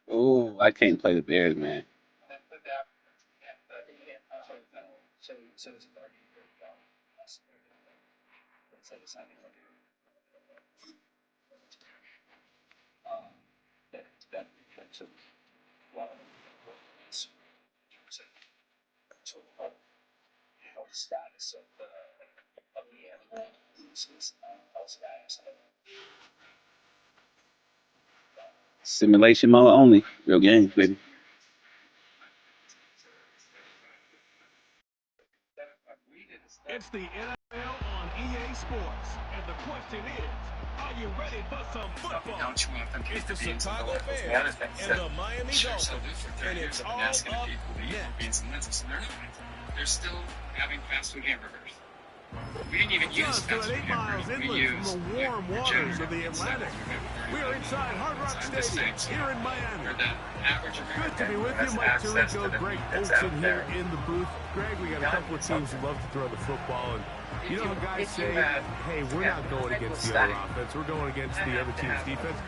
Oh, I can't play the Bears, man. Simulation mode only. Real games, baby. It's the NFL on EA Sports, and the question is, are you ready for some football? It's the Chicago Bears and the Miami Dolphins, and it's all up next. Just about 8 miles inland from the warm waters of the Atlantic, we are inside Hard Rock Stadium here in Miami. Good to be with you, Mike Tirico, Greg Olson here in the booth. Greg, we got a couple of teams who love to throw the football, and you know how guys say, hey, we're not going against the other offense, we're going against the other team's defense.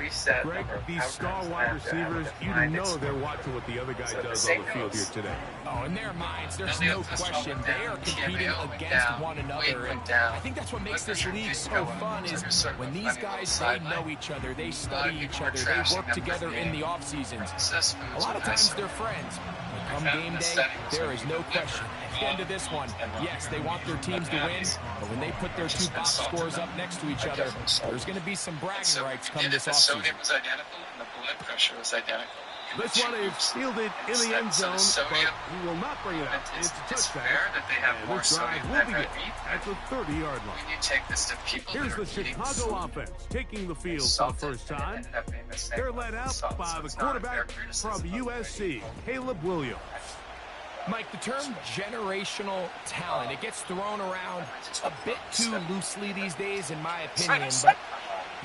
Greg, these star wide receivers, you know they're watching what the other guy does on the field here today. Oh, in their minds, there's no question they are competing against one another, and I think that's what makes this league so fun is when these guys, they know each other, they study each other, they work together in the off seasons. A lot of times they're friends. Come game day, there is no question. At the end of this one, yes, they want their teams to win, but when they put their two box scores up next to each other, there's going to be some bragging rights come this offseason. This one is fielded in the end zone, but he will not bring it out. It's a touchdown, and this drive will begin at the 30-yard line. Here's the Chicago offense taking the field for the first time. They're led out by the quarterback from USC, Caleb Williams. Mike, the term generational talent, it gets thrown around a bit too loosely these days, in my opinion, but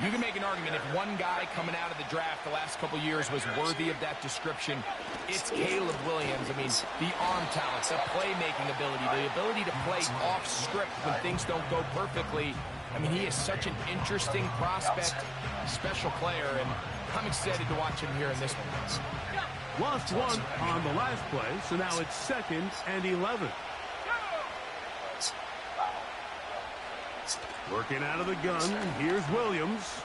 you can make an argument if one guy coming out of the draft the last couple years was worthy of that description, it's Caleb Williams. I mean, the arm talent, the playmaking ability, the ability to play off script when things don't go perfectly. I mean, he is such an interesting prospect, special player, and I'm excited to watch him here in this one. Lost one on the last play, so now it's 2nd and 11. Working out of the gun, here's Williams.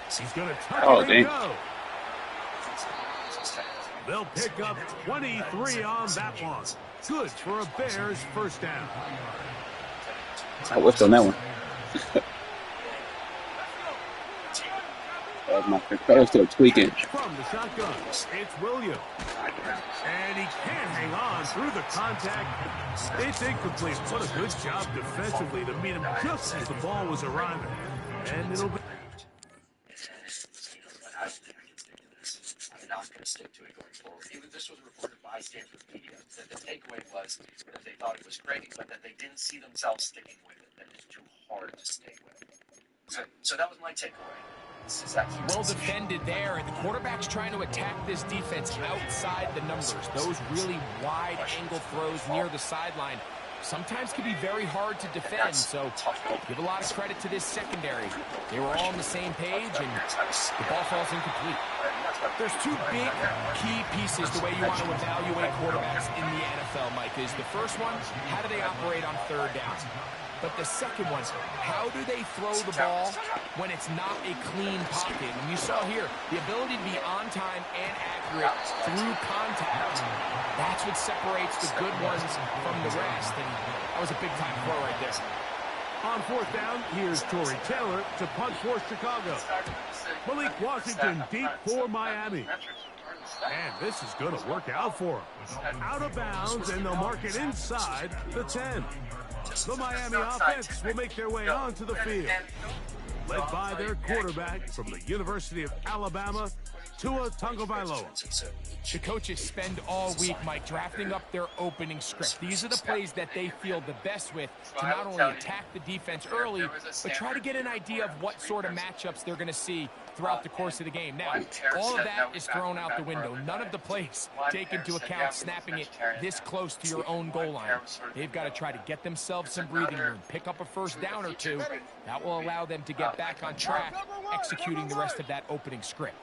He's going to tuck it and go. They'll pick up 23 on that one. Good for a Bears first down. I whiffed on that one. My controller's still tweaking. From the shotgun, it's Williams. And he can't hang on through the contact. It's incomplete. What a good job defensively to meet him just as the ball was arriving. And it'll be... I'm not going to stick to it going forward. Even this was reported by Stanford media that the takeaway was that they thought it was great, but that they didn't see themselves sticking with it. That it's too hard to stay with. So that was my takeaway. Well defended there, and the quarterback's trying to attack this defense outside the numbers. Those really wide angle throws near the sideline sometimes can be very hard to defend, so give a lot of credit to this secondary. They were all on the same page, and the ball falls incomplete. There's two big key pieces the way you want to evaluate quarterbacks in the NFL, Mike, is the first one, how do they operate on third down? But the second one, how do they throw the ball when it's not a clean pocket? And you saw here, the ability to be on time and accurate through contact. That's what separates the good ones from the rest. And that was a big-time throw right there. On 4th down, here's Torrey Taylor to punt for Chicago. Malik Washington deep for Miami. And this is going to work out for him. Out of bounds, and they'll mark it inside the 10. The Miami offense will make their way onto the field, led by their quarterback from the University of Alabama, Tua Tagovailoa. The coaches spend all week, Mike, drafting up their opening script. These are the plays that they feel the best with to not only attack the defense early, but try to get an idea of what sort of matchups they're going to see throughout the course of the game. Now, all of that is thrown out the window. None of the plays take into account snapping it this close to your own goal line. They've got to try to get themselves some breathing room, pick up a first down or two. That will allow them to get back on track, executing the rest of that opening script.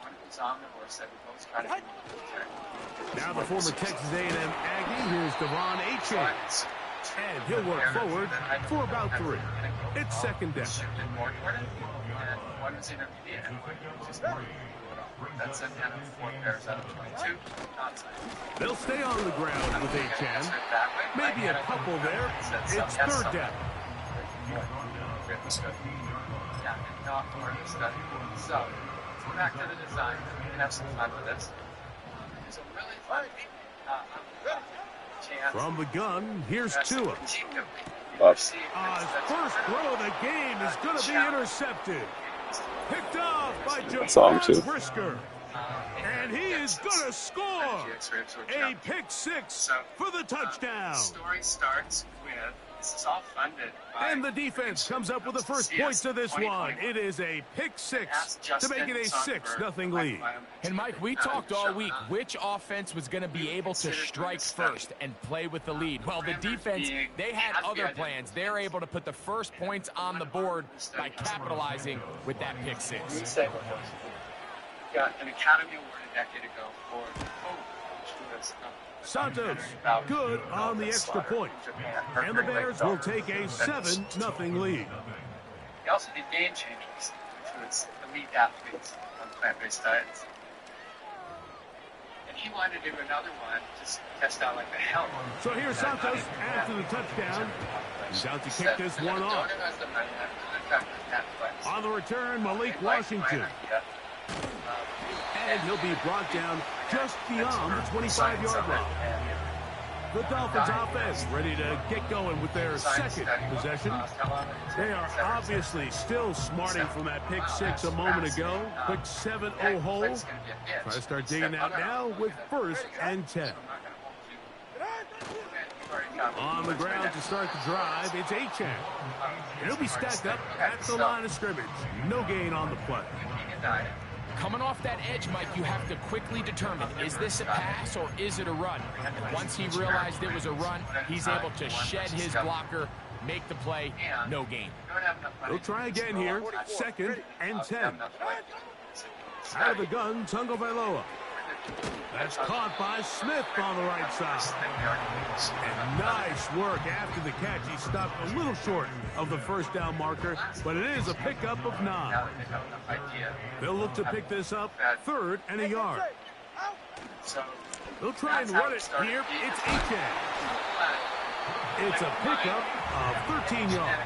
Now the former Texas A&M Aggie, here's Devon Achane. And he'll work forward for about 3. It's second down. They'll stay on the ground with Achane. Maybe a couple there. It's third down. So, back to the design. We can have some fun with this. It's a really fun chance. From the gun, here's Tua. Bucks. His first throw of the game is going to be intercepted. Picked off by saw him too. Javon Brisker. And he is going to score a pick 6 for the touchdown. The story starts with, this is all funded by... And the defense comes up with the first points of this one. It is a pick 6 to make it a 6-0 lead. And Mike, we talked all week which offense was going to be able to strike first and play with the lead. Well, the defense, they had other plans. They're able to put the first points on the board by capitalizing with that pick 6. Got an Academy Award a decade ago for Santos, good on the extra point. And the Bears will take a 7-0 lead. He also did game changers, which was elite athletes on plant-based diets. And he wanted to do another one to test out like the health. So here's Santos after the touchdown. He's out to kick this one off. On the return, Malik Washington. And he'll be brought down just beyond the 25-yard line. The Dolphins offense ready to get going with their second possession. They are obviously still smarting from that pick 6 a moment ago. Quick 7-0 hole. Try to start digging out now with 1st and 10. On the ground to start the drive, it's Achane. He'll be stacked up at the line of scrimmage. No gain on the play. Coming off that edge, Mike, you have to quickly determine, is this a pass or is it a run? And once he realized it was a run, he's able to shed his blocker, make the play, no gain. They'll try again here, 2nd and 10. Out of the gun, Tagovailoa. That's caught by Smith on the right side. And nice work after the catch. He stopped a little short of the first down marker, but it is a pickup of 9. They'll look to pick this up 3rd and a yard. They'll try and run it here. It's Achane. It's a pickup of 13 yards.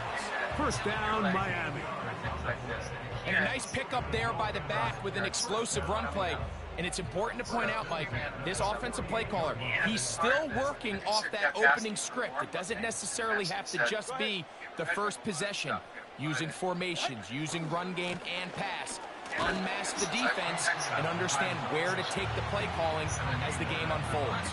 First down, Miami. And a nice pickup there by the back with an explosive run play. And it's important to point out, Mike, this offensive play caller, he's still working off that opening script. It doesn't necessarily have to just be the first possession. Using formations, using run game and pass. Unmask the defense and understand where to take the play calling as the game unfolds.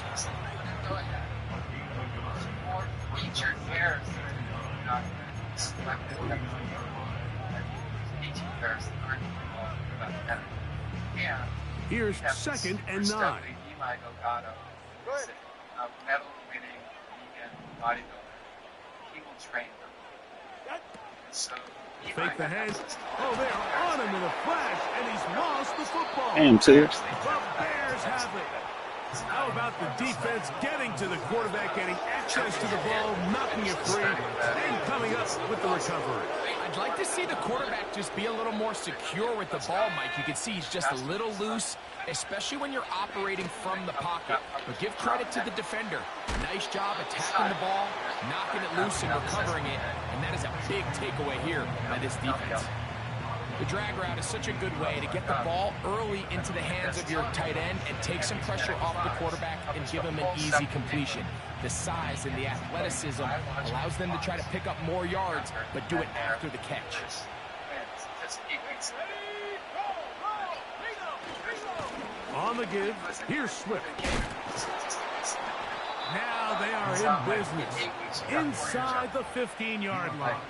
Here's 2nd and 9. Fake the head. Oh, they are on him in a flash, and he's lost the football. Damn, serious. The Bears have it. How about the defense getting to the quarterback, getting access to the ball, knocking it free, and coming up with the recovery? I'd like to see the quarterback just be a little more secure with the ball, Mike. You can see he's just a little loose, especially when you're operating from the pocket. But give credit to the defender. Nice job attacking the ball, knocking it loose and recovering it. And that is a big takeaway here by this defense. The drag route is such a good way to get the ball early into the hands of your tight end and take some pressure off the quarterback and give him an easy completion. The size and the athleticism allows them to try to pick up more yards, but do it after the catch. On the give, here's Swift. Now they are in business inside the 15-yard line.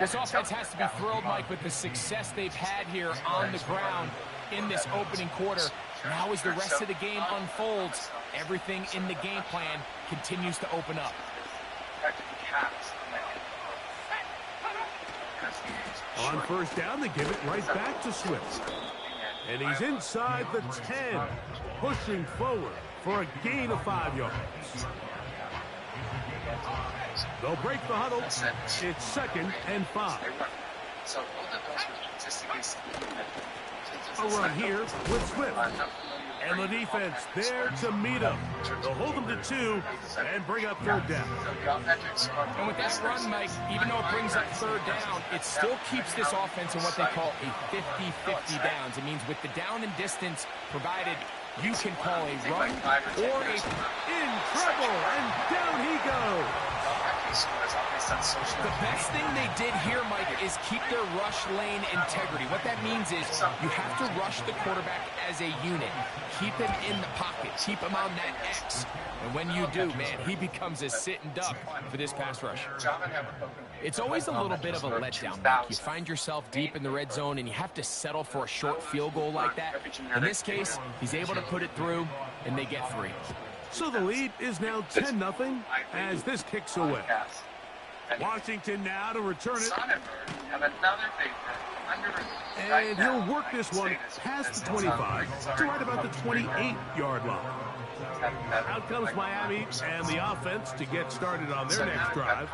This offense has to be thrilled, Mike, with the success they've had here on the ground in this opening quarter. Now as the rest of the game unfolds, everything in the game plan continues to open up. On first down, they give it right back to Swift. And he's inside the 10, pushing forward for a gain of 5 yards. They'll break the huddle. It's 2nd and 5. A run here with Swift. And the defense there to meet him. They'll hold him to 2 and bring up 3rd down. And with that run, Mike, even though it brings up 3rd down, it still keeps this offense in what they call a 50-50 downs. It means with the down and distance provided, you can call a run or a... In trouble, and down he goes. The best thing they did here, Mike, is keep their rush lane integrity. What that means is you have to rush the quarterback as a unit. Keep him in the pocket. Keep him on that X. And when you do, man, he becomes a sitting duck for this pass rush. It's always a little bit of a letdown, Mike. You find yourself deep in the red zone, and you have to settle for a short field goal like that. In this case, he's able to put it through, and they get 3. So the lead is now 10-0 as this kicks away. Washington now to return it. And he'll work this one past the 25 to right about the 28-yard line. Out comes Miami and the offense to get started on their next drive.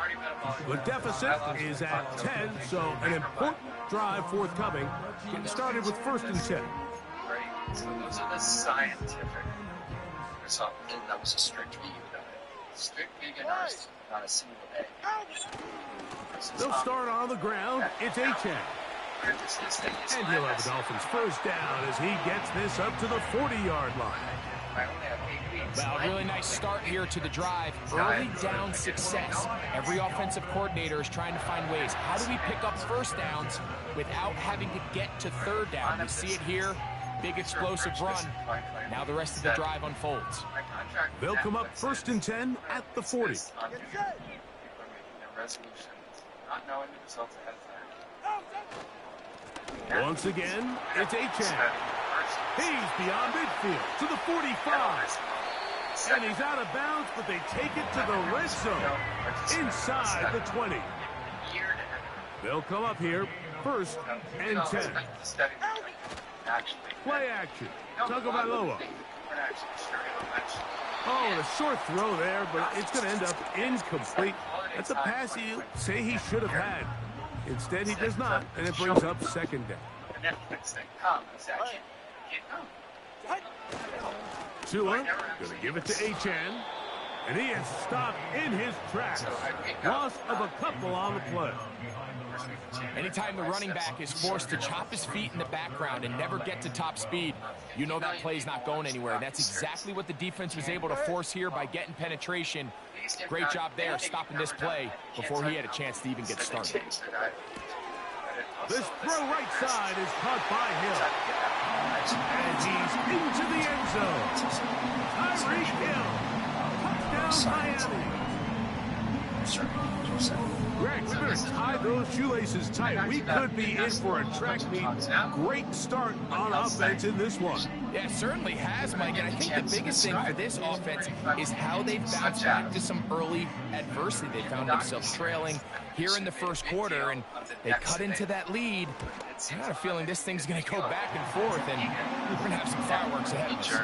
The deficit is at 10, so an important drive forthcoming. Getting started with 1st and 10. So those are the scientific results. And that was a strict vegan diet. Strict vegan, not a single egg. They'll start on the ground. It's Achane. And he'll have the Dolphins 1st down as he gets this up to the 40-yard line. Well, a really nice start here to the drive. Early down success. Every offensive coordinator is trying to find ways. How do we pick up 1st downs without having to get to 3rd down? We see it here. Big explosive run. Now the rest of the drive unfolds. They'll come up 1st and 10 at the 40. Once again, it's Achane. He's beyond midfield to the 45. And he's out of bounds, but they take it to the red zone inside the 20. They'll come up here 1st and 10. Play action. Tagovailoa. Oh, and a short throw there, but it's going to end up incomplete. That's a pass you say he should have had. Instead, he does not, and it brings up 2nd down. Tua going to give it to Achane, and he is stopped in his tracks. Loss of a couple on the play. Anytime the running back is forced to chop his feet in the background and never get to top speed, you know that play's not going anywhere. That's exactly what the defense was able to force here by getting penetration. Great job there stopping this play before he had a chance to even get started. This throw right side is caught by Hill. And he's into the end zone. Tyreek Hill. Touchdown Miami. Greg, we better tie those shoelaces tight. We could be in for a track meet. Great start on offense in this one. Yeah, it certainly has, Mike. And I think the biggest thing for this offense is how they've bounced back to some early adversity. They found themselves trailing here in the 1st quarter, and they cut into that lead. I got a feeling this thing's going to go back and forth, and we're going to have some fireworks ahead of us.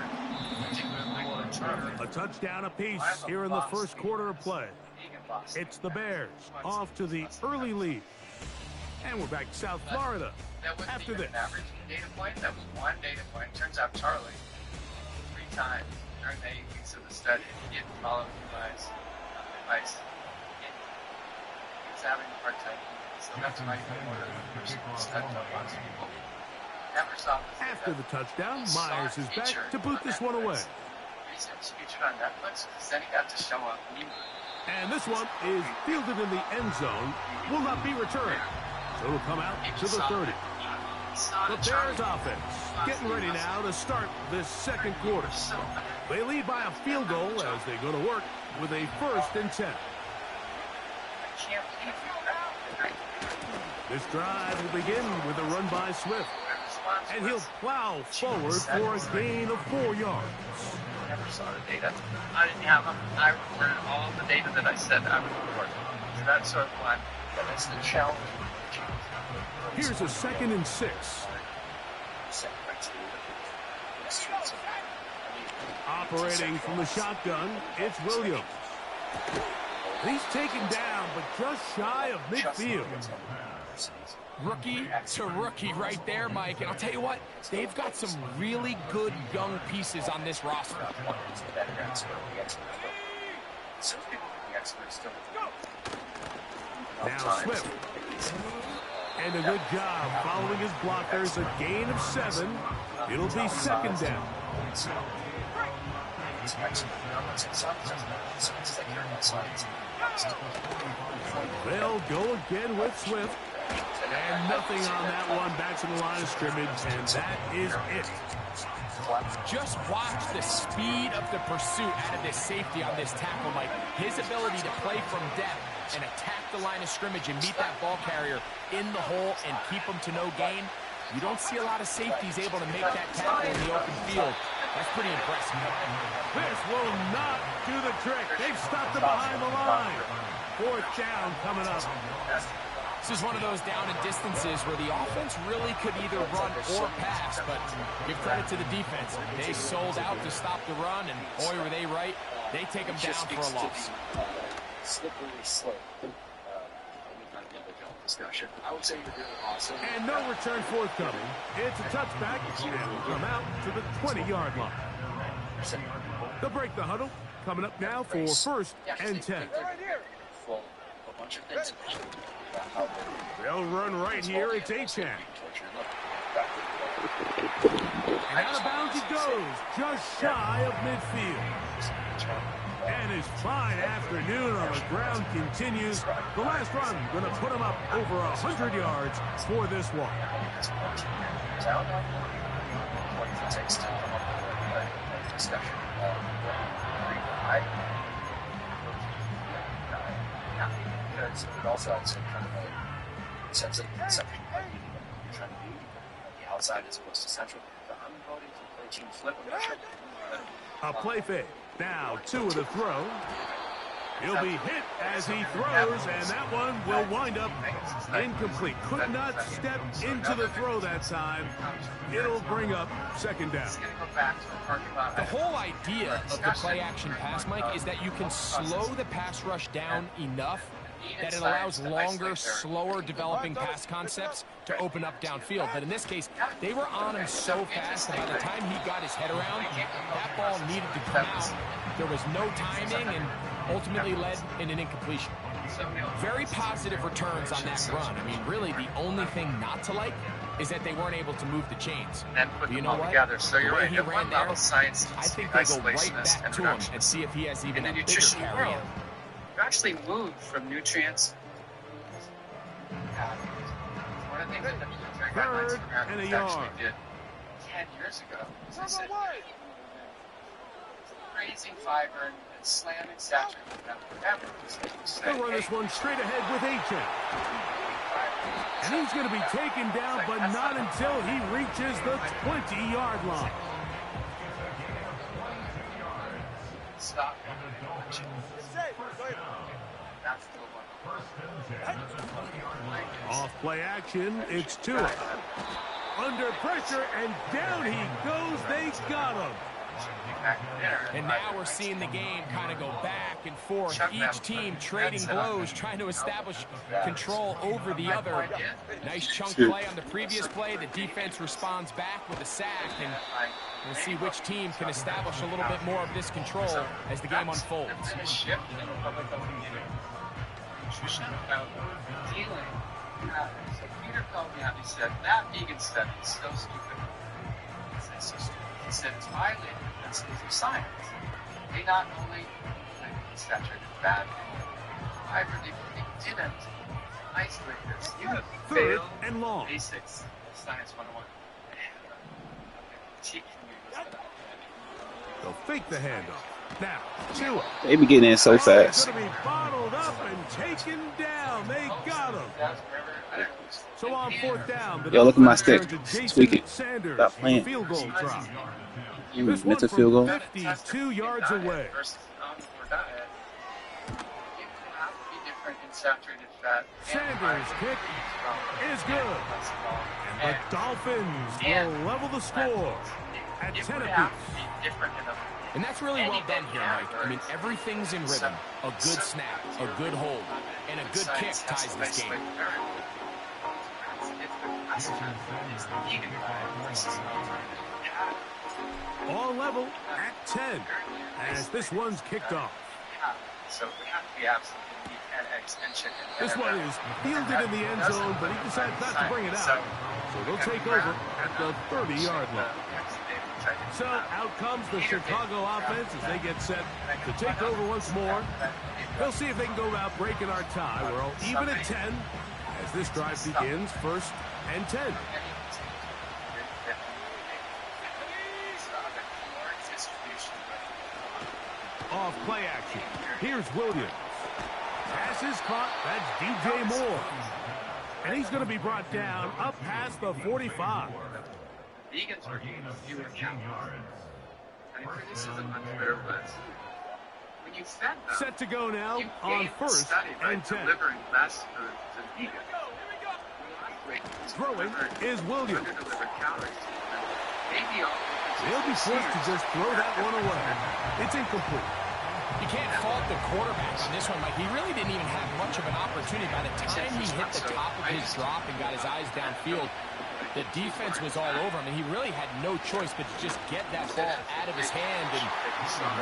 A touchdown apiece here in the 1st quarter of play. It's the Bears off to the early lead. And we're back to South Florida after this. Average data point, that was 1 data point. Turns out Charlie, 3 times during the 8 weeks of the study, he didn't follow advice. He's having a hard time. So that's why after the touchdown, Myers is back to boot this one away. And this one is fielded in the end zone. Will not be returned. So it'll come out to the 30. The Bears offense getting ready now to start this second quarter. They lead by a field goal as they go to work with a 1st and 10. This drive will begin with a run by Swift. And he'll plow forward for a gain of 4 yards. I never saw the data. I didn't have them. I recorded all of the data that I said I would record. So that's sort of why that's the challenge. Here's a 2nd and 6. Operating from the shotgun, it's Williams. He's taken down, but just shy of midfield. Rookie to rookie right there, Mike. And I'll tell you what, they've got some really good young pieces on this roster. Now Swift. And a good job following his blockers. A gain of 7. It'll be 2nd down. They'll go again with Swift. And nothing on that one back to the line of scrimmage, and that is it. Just watch the speed of the pursuit out of this safety on this tackle, Mike. His ability to play from depth and attack the line of scrimmage and meet that ball carrier in the hole and keep him to no gain. You don't see a lot of safeties able to make that tackle in the open field. That's pretty impressive. This will not do the trick. They've stopped it behind the line. 4th down coming up. This is one of those down and distances where the offense really could either run or pass, but give credit to the defense. They sold out to stop the run, and boy, were they right. They take them down for a loss. Slippery slope. Discussion. I would say you're doing awesome. And no return forthcoming. It's a touchback, and will come out to the 20-yard line. They'll break the huddle. Coming up now for 1st and 10. They'll run right here. It's Achan. And out of bounds he goes, just shy of midfield. And his fine afternoon on the ground continues. The last run going to put him up over 100 yards for this one. Because it also has some kind of a sense of conception of what you're trying to do. The outside as opposed to central. I'm voting to play team flip. A play fake. Now 2 to throw. He'll be hit as he throws, and that one will wind up incomplete. Could not step into the throw that time. It'll bring up 2nd down. The whole idea of the play-action pass, Mike, is that you can slow the pass rush down enough that it allows longer, slower developing pass concepts to open up downfield. But in this case, they were on him so fast that by the time he got his head around, that ball needed to come out. There was no timing and ultimately led in an incompletion. Very positive returns on that run. I mean, really, the only thing not to like is that they weren't able to move the chains. But you know what? Together. So you're right. He ran there, science, I think they go right back to him and see if he has even a bigger carry in. You actually moved from nutrients. One of the things that the military guidelines in America actually did 10 years ago is they said raising fiber and slamming stature forever. They'll run this one straight ahead with Achan. And he's going to be taken down, but not until he reaches the 20-yard line. Stop. Off play action, it's Tua. Under pressure, and down he goes. They got him. And now we're seeing the game kind of go back and forth. Each team trading blows, trying to establish control over the other. Nice chunk play on the previous play. The defense responds back with a sack, and we'll see which team can establish a little bit more of this control as the game unfolds. So Peter called me out and he said, that vegan stuff is so stupid. He said, it's highly defensive for science. They not only saturated bad however, they didn't isolate this. You have failed and long. Basics Science 101. They'll fake the handoff. Now, Tua. They be getting in so He's fast. going to be bottled up and taken down. They got him. So on fourth down, the Yo, look at my Dolphins stick. turn to Jason Tweak it. Sanders Stop for playing. field goal try. You This meant one to field goal? from 52 yards away. Sanders' kick is good. And the Dolphins will level the score at 10 apiece. And that's really well done here, Mike. I mean, everything's in rhythm. A good snap, a good hold, and a good kick ties this game. All level at 10 as this one's kicked off. So we have to be absolutely 10x extension. This one is fielded in the end zone, but he decides not to bring it out. So they'll take over at the 30-yard line. So out comes the Chicago offense as they get set to take over once more. They'll see if they can go about breaking our tie. We're all even at 10 as this drive begins, 1st and 10. Off play action. Here's Williams. Pass is caught. That's DJ Moore. And he's going to be brought down up past the 45. Vegans are fewer calories. I think this is unfair, but when you fed them, Set to go now you on gain 1st study by and 10. delivering less food to vegans. Throwing is Williams. Under-delivered calories to them. Maybe all They'll be forced to just throw that one away. It's incomplete. You can't fault the quarterback on this one, Mike. He really didn't even have much of an opportunity. By the time he hit the top of his drop and got his eyes downfield, the defense was all over him, and he really had no choice but to just get that ball out of his hand and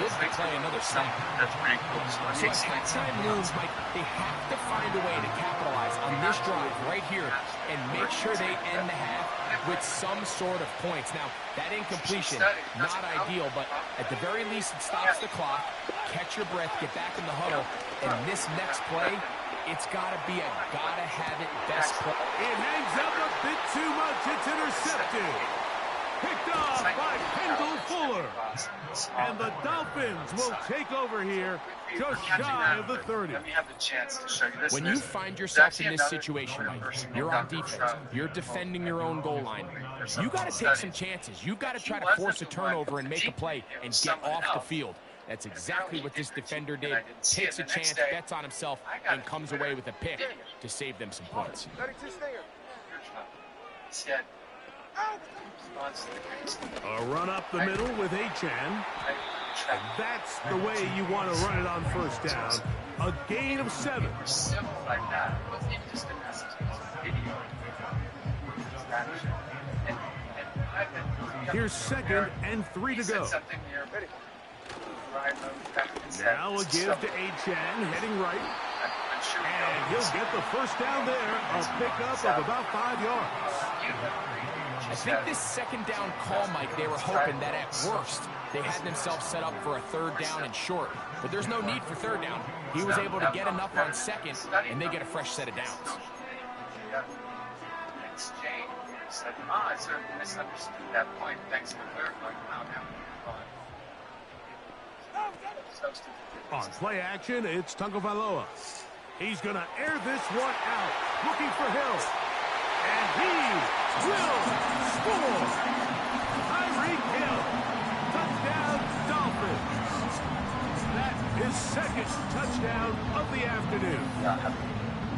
live to play another snap. That's pretty cool. So as halftime moves, Mike, they have to find a way to capitalize on this drive right here and make sure they end the half with some sort of points. Now, that incompletion, not ideal, but at the very least, it stops the clock. Catch your breath, get back in the huddle, and this next play, it's got to be a gotta-have-it best play. It hangs up a bit too much. It's intercepted. Picked off by Kendall Fuller. And the Dolphins will take over here just shy of the 30. Let me have the chance to show you this. When you find yourself in this situation, Mike, you're on defense, you're defending your own goal line, you got to take some chances. You've got to try to force a turnover and make a play and get off the field. That's exactly what this defender did. Takes a chance, bets on himself, and comes away with a pick to save them some points. A run up the middle with Achan. And that's the way you want to run it on 1st down. A gain of 7. Simple like that. It wasn't even just a message. It was a video. Here's 2nd and 3 to go. Now a give to Achan, heading right. And he'll get the 1st down there. A pickup of about 5 yards. I think this 2nd down call, Mike, they were hoping that at worst they had themselves set up for a 3rd down and short. But there's no need for 3rd down. He was able to get enough on 2nd, and they get a fresh set of downs. I sort of misunderstood that point. Thanks for clarifying. On play action, it's Tagovailoa. He's going to air this one out, looking for Hill. And he will score. Tyreek Hill. Touchdown, Dolphins. That is 2nd touchdown of the afternoon.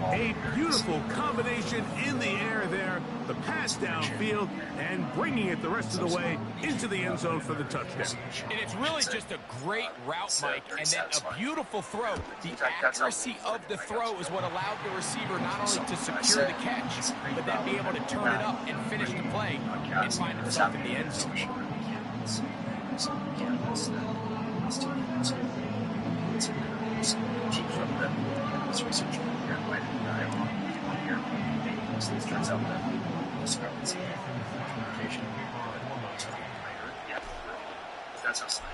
A beautiful combination in the air there. The pass downfield and bringing it the rest of the way into the end zone for the touchdown. And it's really just a great route, Mike, and then a beautiful throw. The accuracy of the throw is what allowed the receiver not only to secure the catch, but then be able to turn it up and finish the play and find himself in the end zone.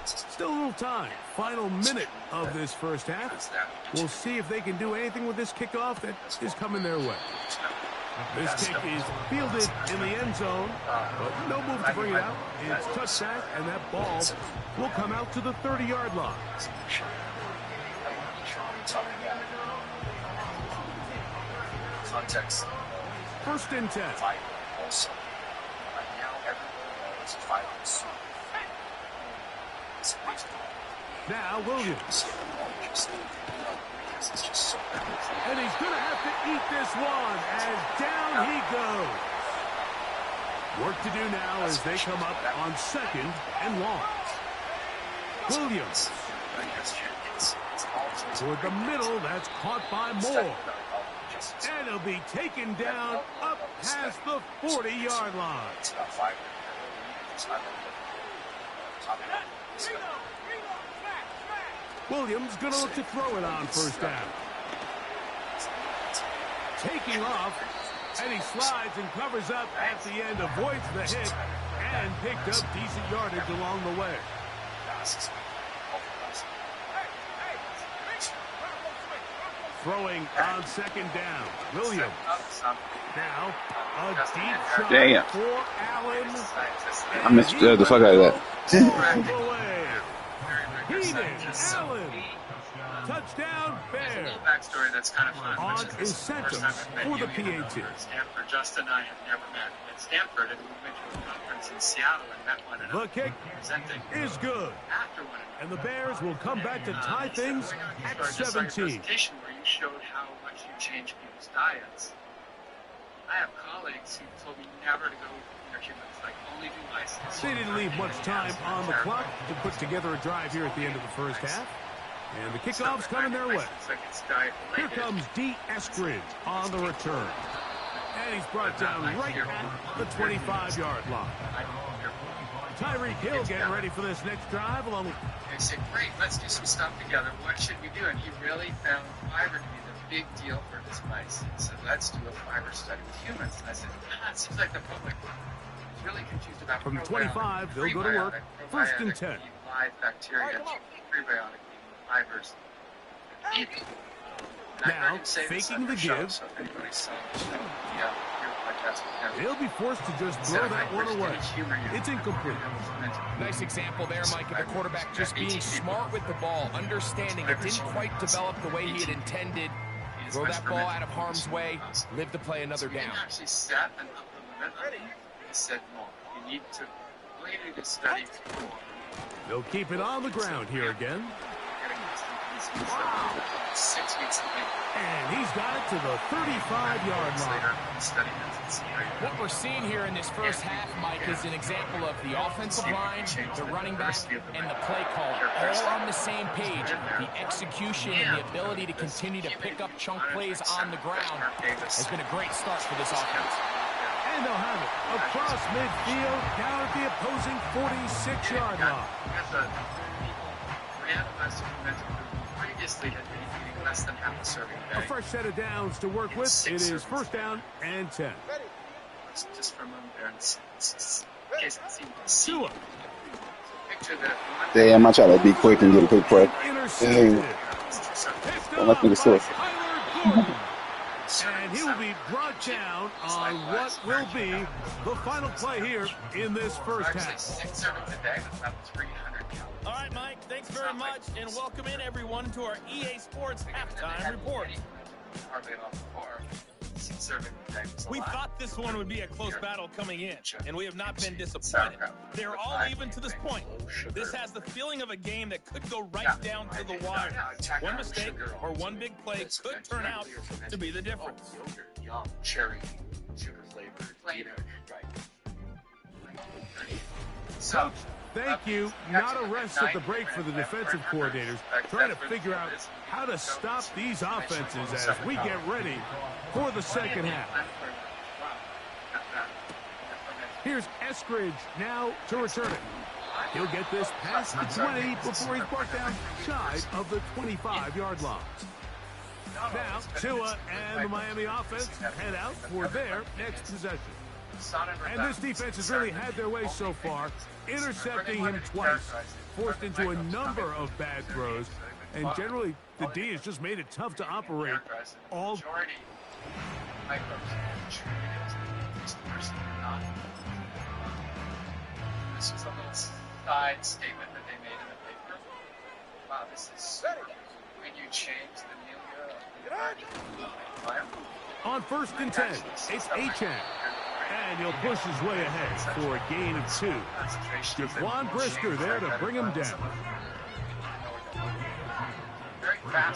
Still a little time. Final minute of this 1st half. We'll see if they can do anything with this kickoff that is coming their way. This kick is fielded in the end zone, but no move to bring it out. It's touchback, and that ball will come out to the 30-yard line. Context. First and 10. Also, right now everyone knows violence. Now Williams. And he's going to have to eat this one as down he goes. Work to do now as they come up on second and long. Williams. Toward the middle, that's caught by Moore. And he'll be taken down up past the 40-yard line. Williams going to look to throw it on first down. Taking off, and he slides and covers up at the end, avoids the hit, and picked up decent yardage along the way. Throwing on second down. Williams. Now, a deep shot for Allen. I misjudged the fuck out of that. Allen. Touchdown, Bears. There's a little backstory that's kind of fun. On incentives for the PAT. Stanford, Justin and I have never met at Stanford, and we went to a conference in Seattle and met one another. The kick is good. After one another. And the Bears will come back to tie things at 17. Where you showed how much you change people's diets. I have colleagues who told me never to go near humans, like only do mice. They didn't leave much time on the clock to put together a drive here at the end of the first half. And the kickoff's coming their way. Here comes D. Eskridge on the return. And he's brought down right at the 25-yard line. Tyreek Hill getting ready for this next drive along with... They said, great, let's do some stuff together. What should we do? And he really found fiber to be the big deal for his mice. He said, let's do a fiber study with humans. And I said, it seems like the public is really confused about from 25, they'll go to work. First and 10. Live bacteria, prebiotic fibers. Now, faking the give. He'll be forced to just throw that one away. It's incomplete. Nice example there, Mike, of the quarterback just being smart with the ball, understanding it didn't quite develop the way he had intended. Throw that ball out of harm's way, live to play another down. He actually set an upper limit. He said, no, you need to really do study. They'll keep it on the ground here again. 6 weeks later. And he's got it to the 35-yard line. What we're seeing here in this first half, Mike, is an example of the offensive line, the running back, and the play caller all on the same page. The execution and the ability to continue to pick up chunk plays on the ground has been a great start for this offense. And they'll have it across midfield, down at the opposing 46-yard line. Previously had been eating less than half a serving a day. A fresh set of downs to work with. It is first down and 10. Just for a moment there, in case it seemed to see. Picture that. Damn, I try to be quick and get a quick play. Intercepted. Well, I think it's still. And he will be brought down on what will be the final play here in this first half. 6 servings a day, that's about 300 calories. All right, Mike, thanks very much, and welcome in everyone to our EA Sports Halftime Report. Hardly enough before. 6 servings a day was a We lot. thought this one would be a close battle coming in, and we have not been disappointed. They're all even to this point. This has the feeling of a game that could go right down to the wire. One mistake or one big play could turn out to be the difference. Yum, cherry, sugar flavored. So, Thank you. Not a rest at the break for the defensive coordinators, trying to figure out how to stop these offenses as we get ready for the second half. Here's Eskridge now to return it. He'll get this past the 20 before he's brought down shy of the 25-yard line. Now, Tua and the Miami offense head out for their next possession. And this defense has really had their way so far, intercepting him twice, forced into a number of bad throws, and generally the D has just made it tough to operate all. microbes contributed to this person or not. This was a little side statement that they made in the paper. Wow, this is super cool. When you change the milieu of the environment. On 1st and 10, it's Achan. And he'll push his way ahead for a gain of 2. Jaquan Brisker there to bring him down.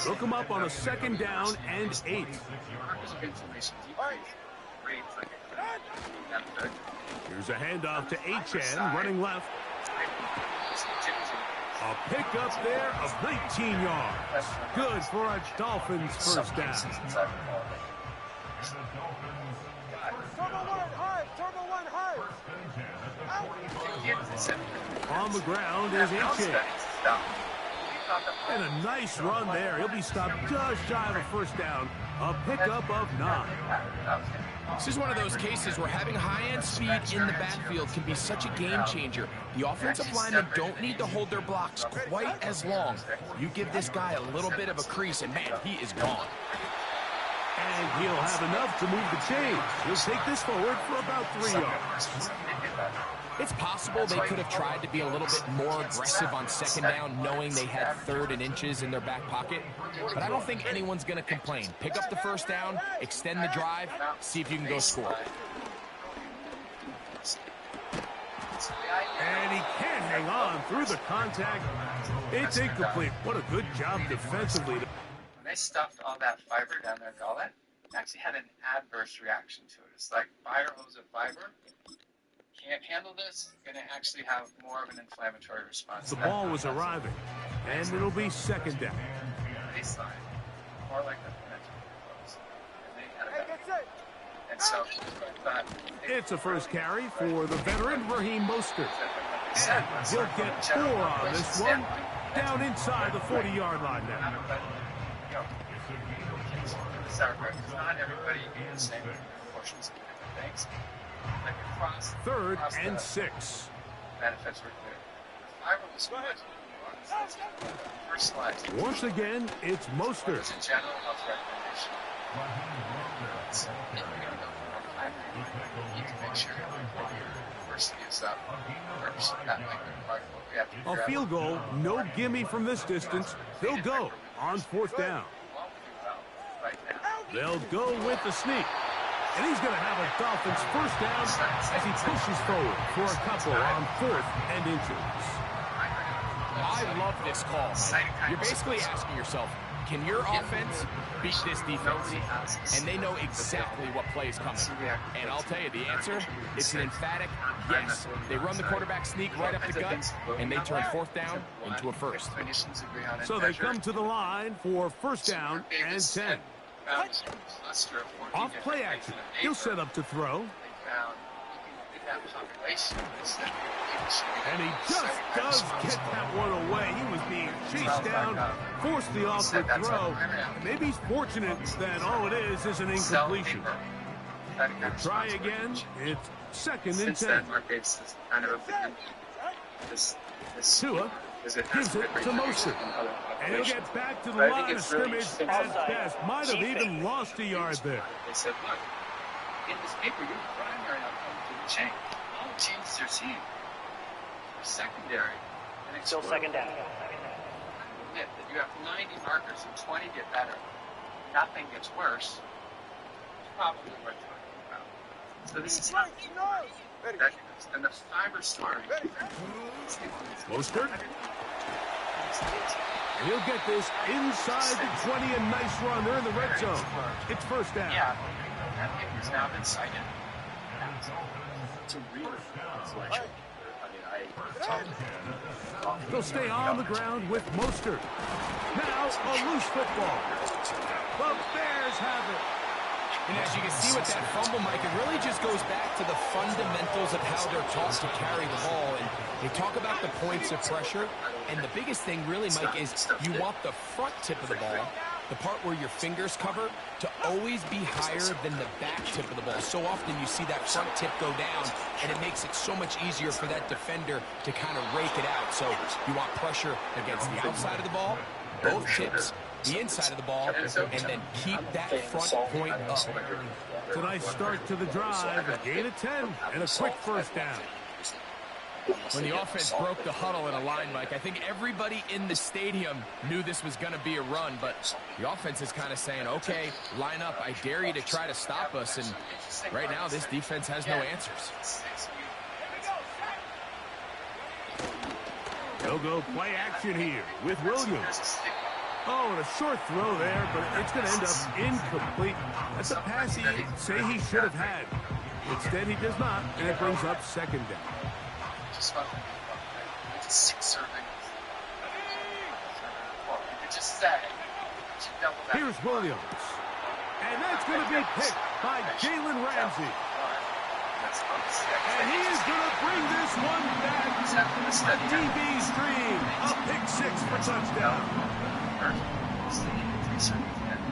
Look him up on a 2nd down and 8. Here's a handoff to Achan, running left. A pickup there of 19 yards. Good for a Dolphins first down. On the ground is Achan. And a nice run there. He'll be stopped just shy of a first down. A pickup of 9. This is one of those cases where having high-end speed in the backfield can be such a game changer. The offensive linemen don't need to hold their blocks quite as long. You give this guy a little bit of a crease, and man, he is gone. And he'll have enough to move the chains. He'll take this forward for about 3 yards. It's possible they could have tried to be a little bit more aggressive on 2nd down, knowing they had 3rd and inches in their back pocket. But I don't think anyone's going to complain. Pick up the first down, extend the drive, see if you can go score. And he can't hang on through the contact. It's incomplete. What a good job defensively. When they stuffed all that fiber down their gullet, it actually had an adverse reaction to it. It's like fire hose of fiber. Can't handle this, going to actually have more of an inflammatory response. The ball was arriving, and it'll be 2nd down. Baseline, more like the and so it's a first carry for the veteran Raheem Mostert. And he'll get 4 on this one, down inside the 40-yard line now. Not everybody in the same proportions of different things. 3rd and 6. Benefits were clear. First slide. Once again, it's Mostert. It's a general health recommendation. You need to make sure first use up. A field goal, no gimme from this distance. They'll go on 4th down. They'll go with the sneak. And he's going to have a Dolphins first down as he pushes forward for a couple on 4th and inches. I love this call. You're basically asking yourself, can your offense beat this defense? And they know exactly what play is coming. And I'll tell you, the answer, it's an emphatic yes. They run the quarterback sneak right up the gut, and they turn 4th down into a first. So they come to the line for first down and 10. Off play action. He'll set up to throw. And he just does get that one away. He was being chased down, forced the awkward throw. Maybe he's fortunate that all it is an incompletion. We'll try again. It's 2nd and 10. Tua gives it to Mostert. And he'll get back to the line of scrimmage at best. Might have even lost a yard there. They said, look, in this paper, your primary outcome didn't change. All the changes they're seeing are secondary. And still 2nd down. Admit that you have 90 markers and 20 get better. Nothing gets worse. It's probably worth talking about. So this is not and the fiber story. Mostert. And he'll get this inside the 20, a nice run. They're in the red zone. It's first down. Yeah, that paper's now been cited. It's a real selection. They'll stay on the ground with Mostert. Now a loose football. The Bears have it. And as you can see with that fumble, Mike, it really just goes back to the fundamentals of how they're taught to carry the ball. And they talk about the points of pressure. And the biggest thing really, Mike, is you want the front tip of the ball, the part where your fingers cover, to always be higher than the back tip of the ball. So often you see that front tip go down, and it makes it so much easier for that defender to kind of rake it out. So you want pressure against the outside of the ball, both tips the inside of the ball, and then keep that front point up. It's a nice start to the drive, a gain of 10, and a quick first down. When the offense broke the huddle in a line, Mike, I think everybody in the stadium knew this was going to be a run, but the offense is kind of saying, okay, line up, I dare you to try to stop us, and right now this defense has no answers. They'll go play action here with Williams. Oh, and a short throw there, but it's going to end up incomplete. That's a pass he'd say he should have had. Instead, he does not, and it brings up second down. Here's Williams. And that's going to be picked by Jalen Ramsey. And he is going to bring this one back. DB's dream. A pick 6 for touchdown.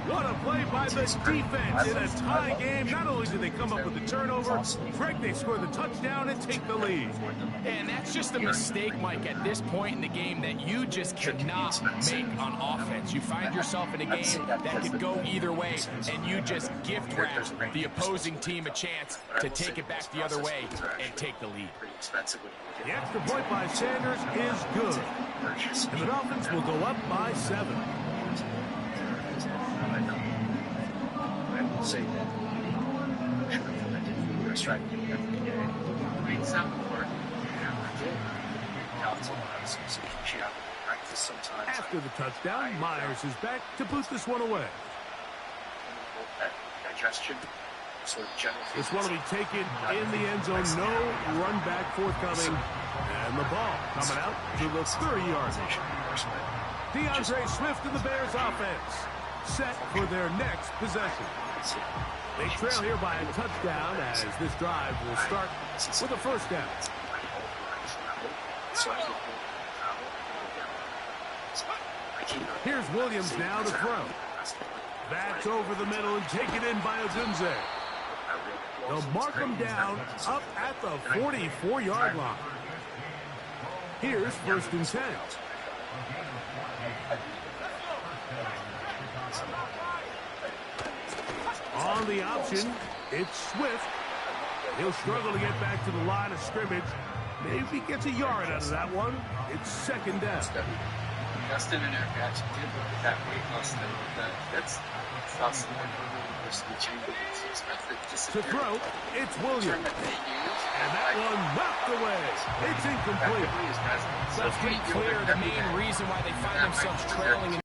What a play by the defense in a tie game. Not only do they come up with the turnover, Greg, they score the touchdown and take the lead. And that's just a mistake, Mike, at this point in the game that you just cannot make on offense. You find yourself in a game that could go either way, and you just gift wrap the opposing team a chance to take it back the other way and take the lead. The extra point by Sanders is good. And the Dolphins will go up by 7. Say that should have prevented the strike every day. Great sound for practice sometimes. After the touchdown, Myers is back to boot this one away. Digestion, sort of general. This one will be taken in the end zone. No run back forthcoming. And the ball coming out to the 30-yard line. DeAndre Swift and the Bears offense set for their next possession. They trail here by a touchdown as this drive will start with a first down. Here's Williams now to throw. That's over the middle and taken in by Odunze. They'll mark him down up at the 44-yard line. Here's first and 10. On the option, it's Swift. He'll struggle to get back to the line of scrimmage. Maybe gets a yard out of that one. It's second down. Justin and Eric actually did look at that weight loss. That's awesome. To throw, it's Williams. And that one knocked away. It's incomplete. That's pretty clear the main reason why they find themselves trailing in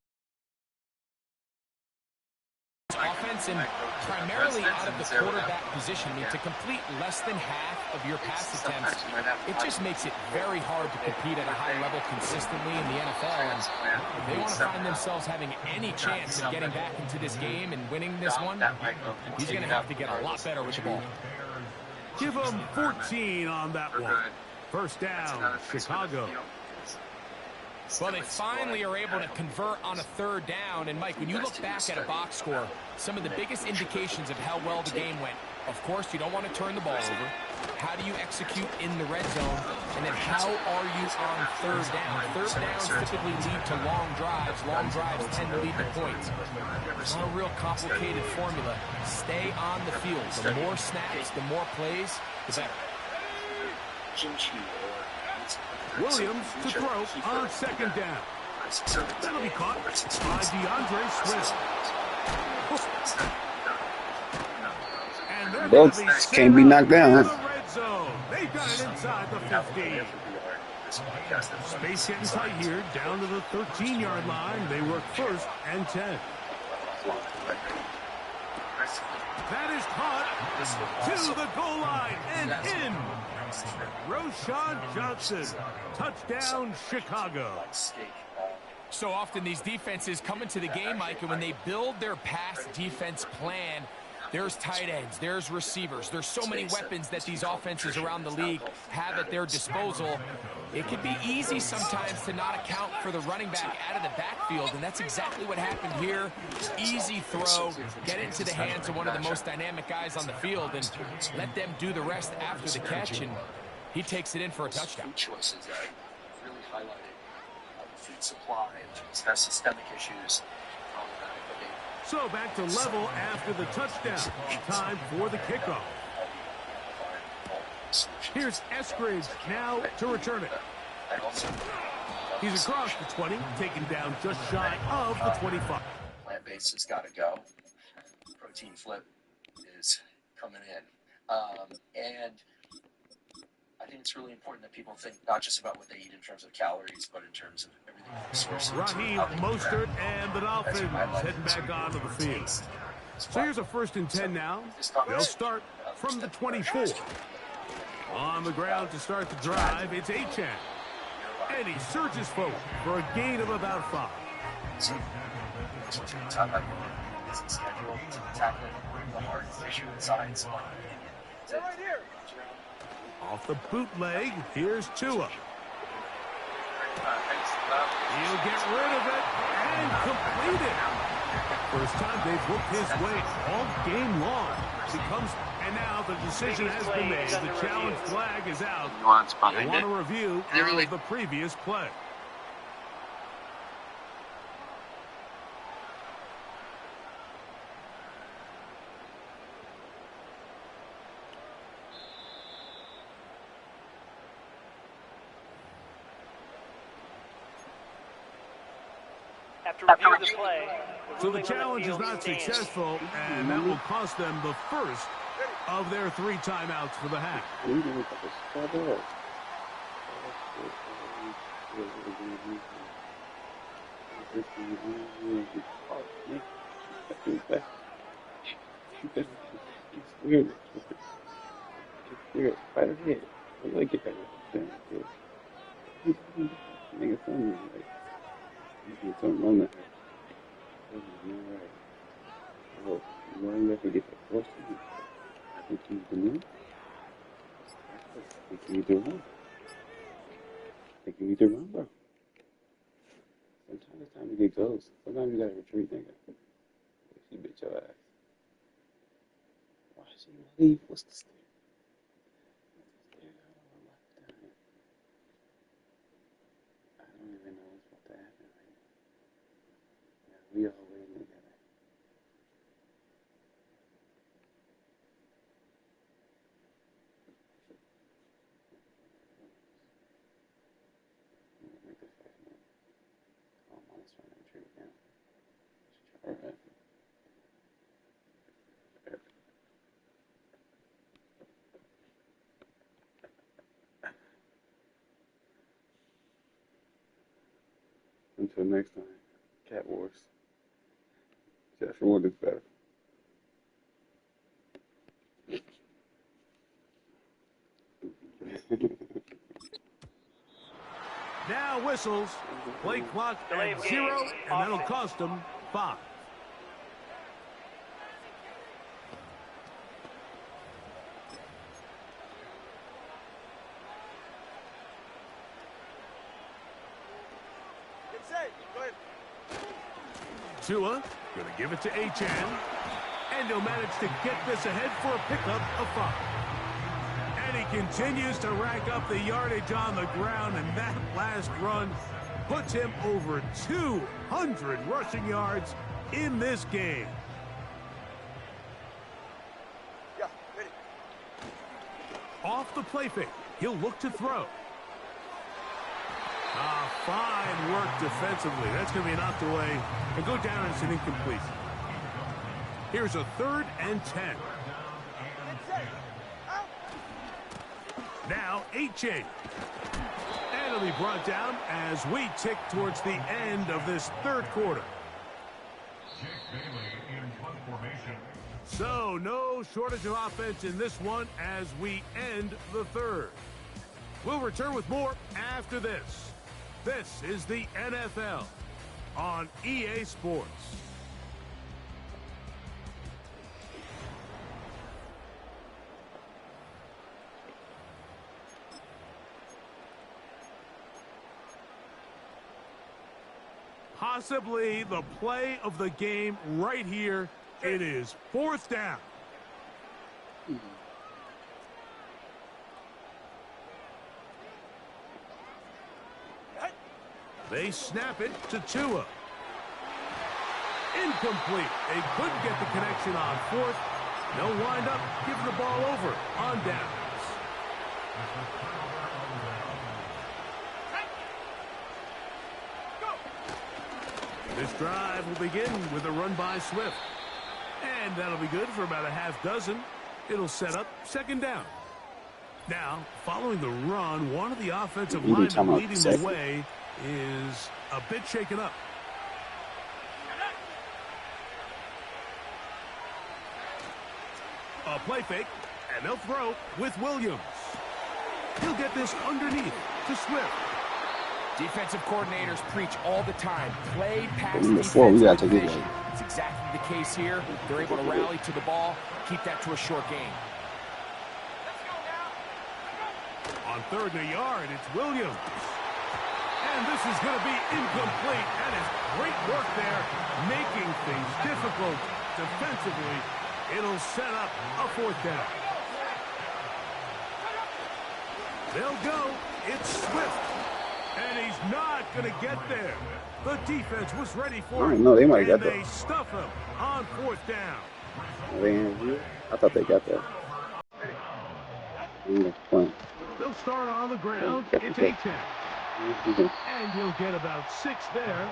offense and primarily out of the quarterback position. I mean, to complete less than half of your pass attempts, it just makes it very hard to compete at a high level consistently in the NFL. And if they want to find themselves having any chance of getting back into this game and winning this one, he's going to have to get a lot better with the ball. Give him 14 on that one. First down, Chicago. Well, they finally are able to convert on a third down. And, Mike, when you look back at a box score, some of the biggest indications of how well the game went, of course, you don't want to turn the ball over. How do you execute in the red zone? And then how are you on third down? Third downs typically lead to long drives. Long drives tend to lead to points. It's not a real complicated formula. Stay on the field. The more snaps, the more plays, the better. Williams to throw on second down. That'll be caught by DeAndre Swift. And Both can't be knocked down, huh? Red zone. They've got it inside the 15. Space getting tight here, down to the 13-yard line. They work first and 10. That is caught to the goal line and in. Roschon Johnson, touchdown Chicago. So often these defenses come into the game, Mike, and when they build their pass defense plan, there's tight ends, there's receivers, there's so many weapons that these offenses around the league have at their disposal. It can be easy sometimes to not account for the running back out of the backfield, and that's exactly what happened here. Easy throw, get into the hands of one of the most dynamic guys on the field, and let them do the rest after the catch, and he takes it in for a touchdown. Choices that really highlighted food supply and has systemic issues. So back to level after the touchdown. Time for the kickoff. Here's Eskridge now to return it. He's across the 20, taken down just shy of the 25. Plant-based has got to go. Protein flip is coming in. And I think it's really important that people think not just about what they eat in terms of calories, but in terms of everything from sourcing Raheem Mostert and the Dolphins heading back onto the field. So here's a 1st and 10 now. They'll start from the 24. On the ground to start the drive, it's Achane. And he surges forward for a gain of about 5. Off the bootleg, here's Tua. He'll get rid of it and complete it. First time they've looked his way all game long. And now the decision has been made. The challenge flag is out. They want a review of the previous play. After review of the play, so the challenge is not successful, and that will cost them the first of their 3 timeouts for the half. Something wrong with her. Oh, you know, you have to get that question. I think you need to move. I think you need to run. I think you need to run, bro. Sometimes it's time to get close. Sometimes you gotta retreat, nigga. You bitch your ass. Why should you leave? What's the step? I don't even know what's about to happen right now. We all waiting together. Make this 5 minutes. Oh, I'm honest trying to retreat now. All right. Until next time, Cat Wars. Jeff Ward is better. Now whistles. Play clock at 0, and that'll cost them 5. Tua going to give it to Achane, and he'll manage to get this ahead for a pickup of 5. And he continues to rack up the yardage on the ground, and that last run puts him over 200 rushing yards in this game. Yeah, ready. Off the play fake, he'll look to throw. Fine work defensively. That's going to be knocked away and go down as an incompletion. Here's a 3rd and 10. Now Achane. And it'll be brought down as we tick towards the end of this 3rd quarter. So no shortage of offense in this one as we end the 3rd. We'll return with more after this. This is the NFL on EA Sports. Possibly the play of the game right here. It is 4th down. They snap it to Tua. Incomplete. They couldn't get the connection on fourth. They'll wind up giving the ball over on downs. This drive will begin with a run by Swift. And that'll be good for about a half dozen. It'll set up second down. Now, following the run, one of the offensive linemen leading the way is a bit shaken up. A play fake, and they'll throw with Williams. He'll get this underneath to Swift. Defensive coordinators preach all the time. Play pass before we got to get it. It's exactly the case here. They're able to rally to the ball, keep that to a short gain. On 3rd and a yard, it's Williams. And this is going to be incomplete. That is great work there, making things difficult defensively. It'll set up a 4th down. They'll go. It's Swift. And he's not going to get there. The defense was ready for it. No, they might have got that. that. They stuff him on 4th down. I thought they got that. They'll start on the ground. It's 8-10. And he'll get about 6 there.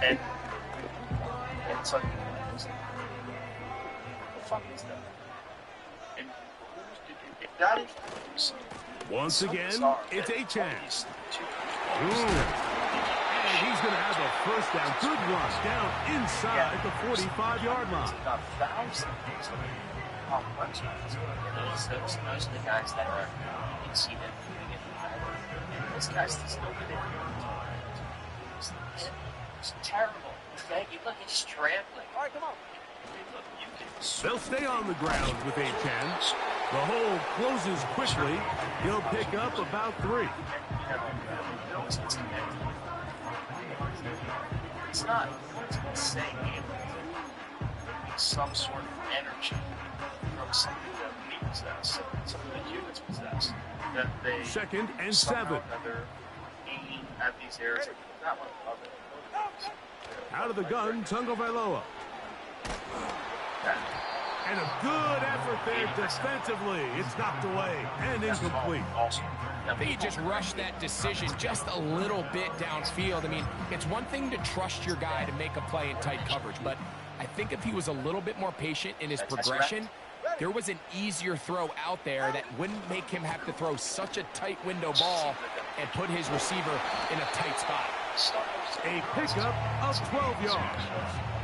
And it's like, what the fuck is that? And if that is once again, it's A-Chance. And he's going to have a first down. Good run down inside the 45-yard line. Those are the guys that are, you can see them doing it. And this guy's still doing it. It's terrible. You look, he's trampling. All right, come on. They'll stay on the ground with A-Chance. The hole closes quickly. He'll pick up about 3. It's not, it's saying some sort of energy from something that we possess, something that humans possess, that they 2nd and 7. That they're aiming at these areas. That one of it. Out of the gun, Tagovailoa. And a good effort there defensively. It's knocked away and incomplete. I think he just rushed that decision just a little bit downfield. I mean, it's one thing to trust your guy to make a play in tight coverage, but I think if he was a little bit more patient in his progression, there was an easier throw out there that wouldn't make him have to throw such a tight window ball and put his receiver in a tight spot. A pickup of 12 yards.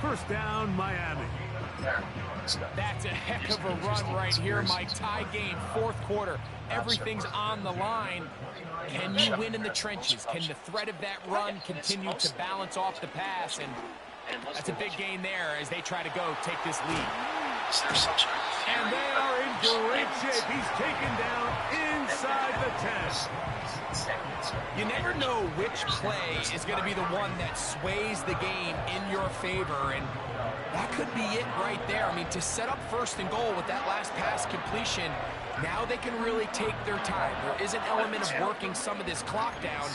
First down, Miami. That's a heck of a run right here, Mike. Tie game, 4th quarter. Everything's on the line. Can you win in the trenches? Can the threat of that run continue to balance off the pass? And that's a big gain there as they try to go take this lead. And they are in great shape. He's taken down inside the 10. You never know which play is going to be the one that sways the game in your favor, and that could be it right there. I mean, to set up 1st and goal with that last pass completion, now they can really take their time. There is an element of working some of this clock down.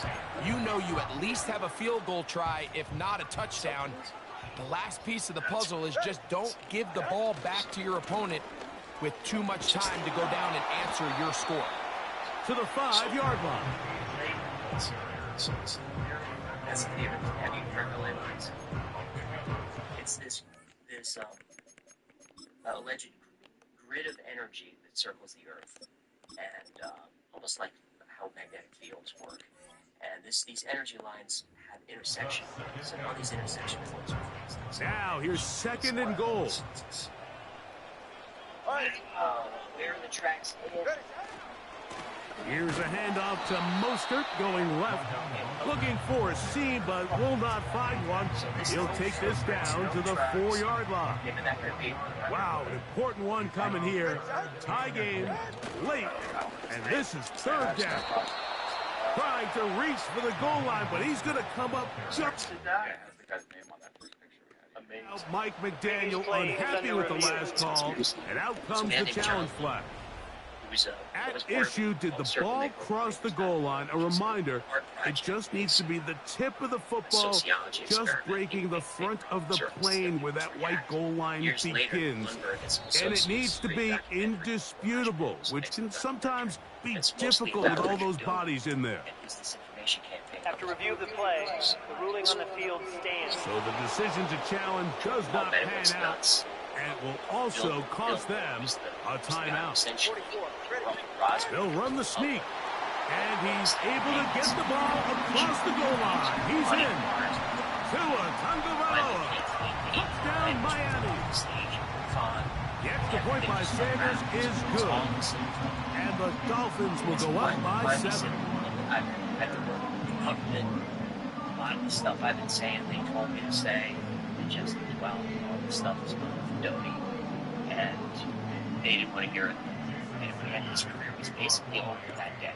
You know you at least have a field goal try, if not a touchdown. The last piece of the puzzle is just don't give the ball back to your opponent with too much time to go down and answer your score. To the 5-yard line. That's the heavy purple inwards. It's this alleged grid of energy that circles the earth, and almost like how magnetic fields work. And these energy lines have intersection points, and all these intersection points are things. Now here's 2nd and goal. Where are the tracks headed? Here's a handoff to Mostert going left. Looking for a seam, but will not find one. He'll take this down to the 4-yard line. Wow, an important one coming here. Tie game late, and this is 3rd down. Trying to reach for the goal line, but he's going to come up just. The guy's name on that first picture we had. Mike McDaniel unhappy with the last call, and out comes the challenge flag. At issue, did the ball cross the goal line? A reminder, it just needs to be the tip of the football, just breaking the front of the plane where that white goal line begins. And it needs to be indisputable, which can sometimes be difficult with all those bodies in there. After review of the play, the ruling on the field stands. So the decision to challenge does not pan out, and will also cost them a timeout. They'll run the sneak, and he's able to get the ball across the goal line. He's in. Tua Tagovailoa. Touchdown, Miami. The extra point by Sanders is good, and the Dolphins will go up by 7. A lot of the stuff I've been saying, they told me to say, they just, well, all the stuff is going from Doty, and they didn't want to hear it. And his career was basically over that day.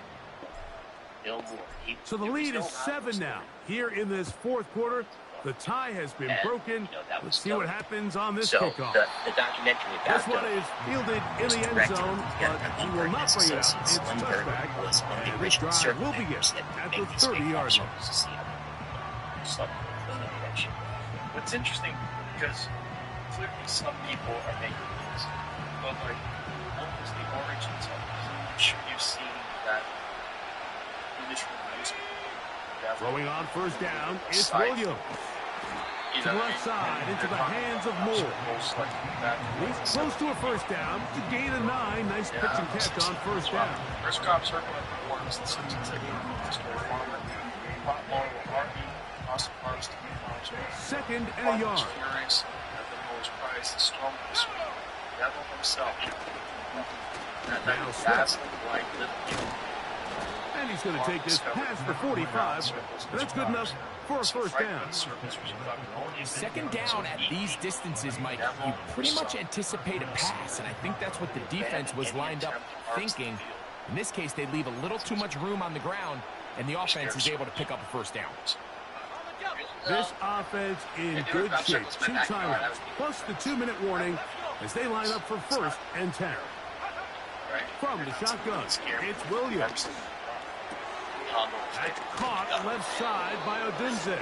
Bill Moore. So the lead is 7 now. Here in this fourth quarter, the tie has been broken. Let's see what happens on this kickoff. The documentary about this one is fielded in the end zone, but he will not bring it out. It's touchback, and this drive will begin at the 30-yard line. What's interesting, because clearly some people are making this, but like, what was the origins of this? I'm sure you've seen that initial announcement. Throwing on first down, it's Williams. To the left side, into the hands of Moore. He's close to a first down to gain a 9. Nice pitch and catch on first down. First cop circle at the corners. The Simpsons Farmer. Ball with Harvey. Austin Farms to second and a yard. Furious at the lowest price. The Storm Devil himself. Now fast like and he's going to take this past the 45, and that's good enough for a first down. Second down at these distances, Mike, you pretty much anticipate a pass, and I think that's what the defense was lined up thinking. In this case, they leave a little too much room on the ground, and the offense is able to pick up a first down. This offense in good shape. 2 timeouts, plus the 2-minute warning as they line up for first and 10. From the shotgun, it's Williams. That's caught left side by Odunze.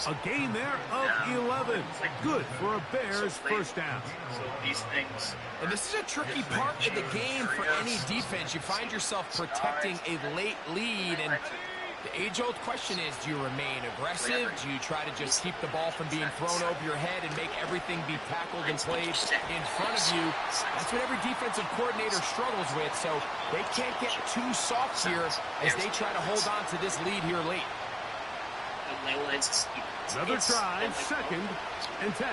A gain there of 11. Good for a Bears first down. And this is a tricky part of the game for any defense. You find yourself protecting a late lead, and the age-old question is, do you remain aggressive? Do you try to just keep the ball from being thrown over your head and make everything be tackled and played in front of you? That's what every defensive coordinator struggles with, so they can't get too soft here as they try to hold on to this lead here late. Another try, second and 10.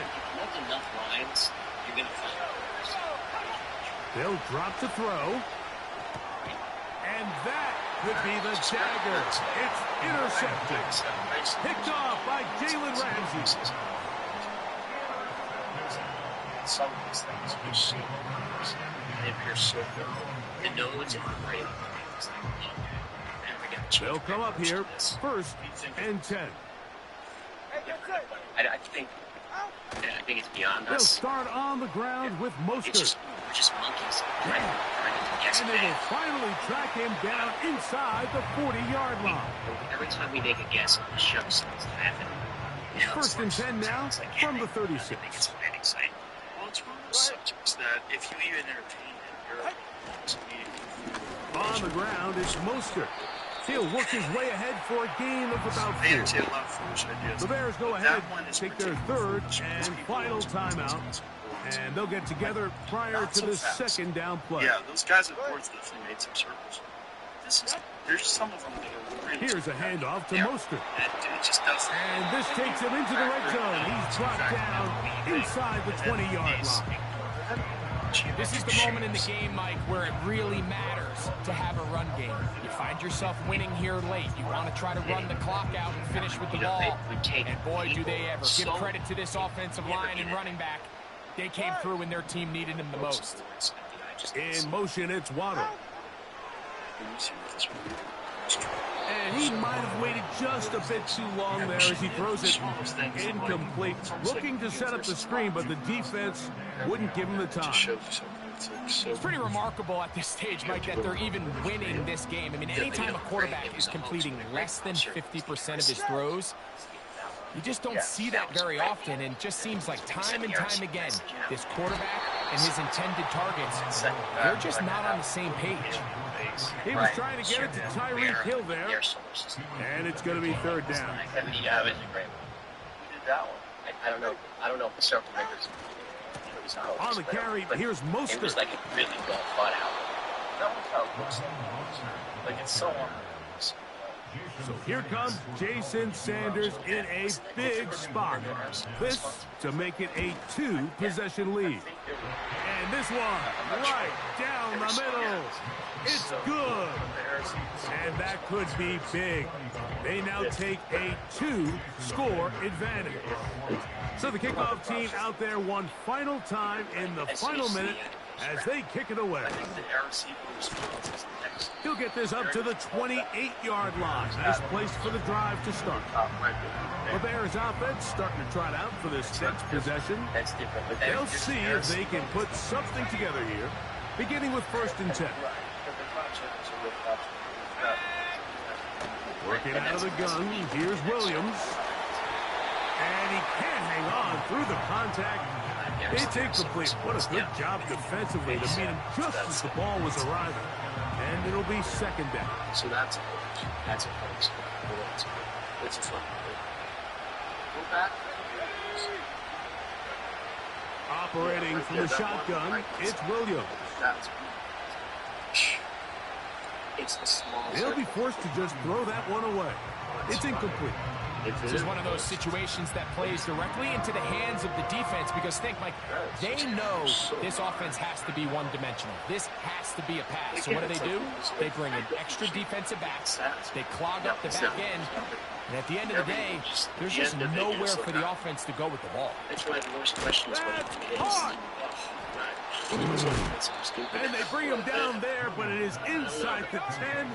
They'll drop to throw. And that could be the dagger. It's intercepted. Picked off by Jalen Ramsey. Some of these things we see, they appear so good. The nodes and the brain. They'll come up here, first and 10. I think it's beyond us. They'll start on the ground with Mostert. We're just monkeys. And they will finally track him down inside the 40-yard line. Every time we make a guess on the show, something's happening. First and 10 now from the 36. Well, it's one of those subjects that if you even entertain it, you're on the ground is Mostert. He'll work his way ahead for a gain of about 4. The Bears go ahead, take their third and final timeout, and they'll get together prior to the second down play. Yeah, those guys at Ford's definitely made some circles. There's some of them that are really. Here's a handoff to Mostert. It just doesn't. And this takes him into the red zone. He's brought down inside the 20-yard line. This is the moment in the game, Mike, where it really matters to have a run game. You find yourself winning here late. You want to try to run the clock out and finish with the ball. And boy, do they ever. Give credit to this offensive line and running back. They came through when their team needed them the most. In motion, it's Waddle. And he might have waited just a bit too long there as he throws it incomplete. Looking to set up the screen, but the defense wouldn't give him the time. It's pretty remarkable at this stage, Mike, that they're even winning this game. I mean, anytime a quarterback is completing less than 50% of his throws, you just don't see that very often, and it just seems like time and time again, this quarterback and his intended targets, they're just not on the same page. He was trying to get it to Tyreek Hill there, and it's going to be third down. Yeah, it was great. Who did that one? I don't know. I don't know if the circle makers. On the carry, here's Mostert. It was like a really well thought out. That one's how it looks like it's so on. So here comes Jason Sanders in a big spot. This to make it a 2-possession lead. And this one right down the middle. It's good. And that could be big. They now take a 2-score advantage. So the kickoff team out there one final time in the final minute as they kick it away. He'll get this up to the 28-yard line. Nice place for the drive to start. The Bears offense starting to trot out for this next possession. They'll see if they can put something together here, beginning with 1st and 10. Working out of the gun, here's Williams. And he can't hang on through the contact. It's incomplete. What a good job defensively to meet him just as the ball was arriving. And it'll be 2nd down. So that's a coach. That's a coach. It's a fun. Go back. Operating from the shotgun, it's Williams. It's the small. They'll be forced to just throw that one away. It's incomplete. This is one of those situations that plays directly into the hands of the defense because think, Mike, they know this offense has to be one-dimensional. This has to be a pass. So what do? They bring in extra defensive backs. They clog up the back end. And at the end of the day, there's just nowhere for the offense to go with the ball. That's why the worst question is what And they bring him down there, but it is inside the 10.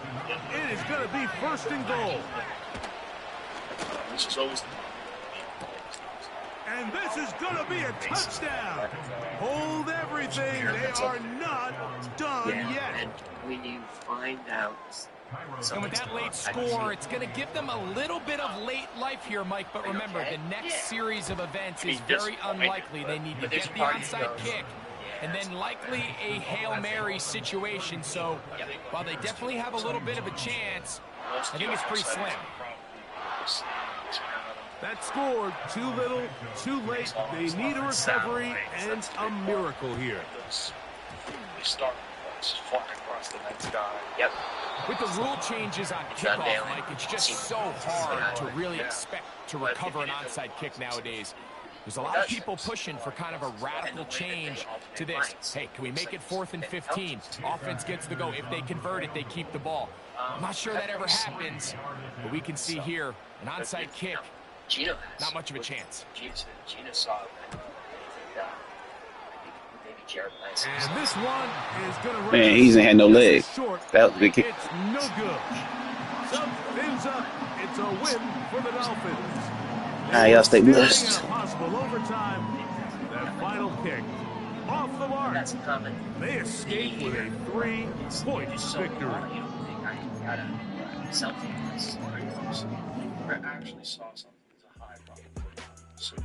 It is going to be 1st and goal. And this is going to be a touchdown. Hold everything. They are not done yet. And when you find out. And with that late score, it's going to give them a little bit of late life here, Mike. But remember, the next series of events is very unlikely. They need to get the onside kick and then likely a Hail Mary situation. So while they definitely have a little bit of a chance, I think it's pretty slim. That score, too little, too late. They need a recovery and a miracle here. They start flying across the night sky. Yep. With the rule changes on kickoff, Mike, it's just so hard to really expect to recover an onside kick nowadays. There's a lot of people pushing for kind of a radical change to this. Hey, can we make it 4th and 15? Offense gets the go. If they convert it, they keep the ball. I'm not sure that ever happens, but we can see here an onside kick. Not much of a chance. Gina saw it. And this one is going to Man, he hasn't had no leg. That was a good kick. It's no good. Sub ends up. It's a win for the Dolphins. Y'all stay blessed. Possible overtime. That final kick off the mark. They escape with a 3-point victory. I actually saw something. It's a high probability. So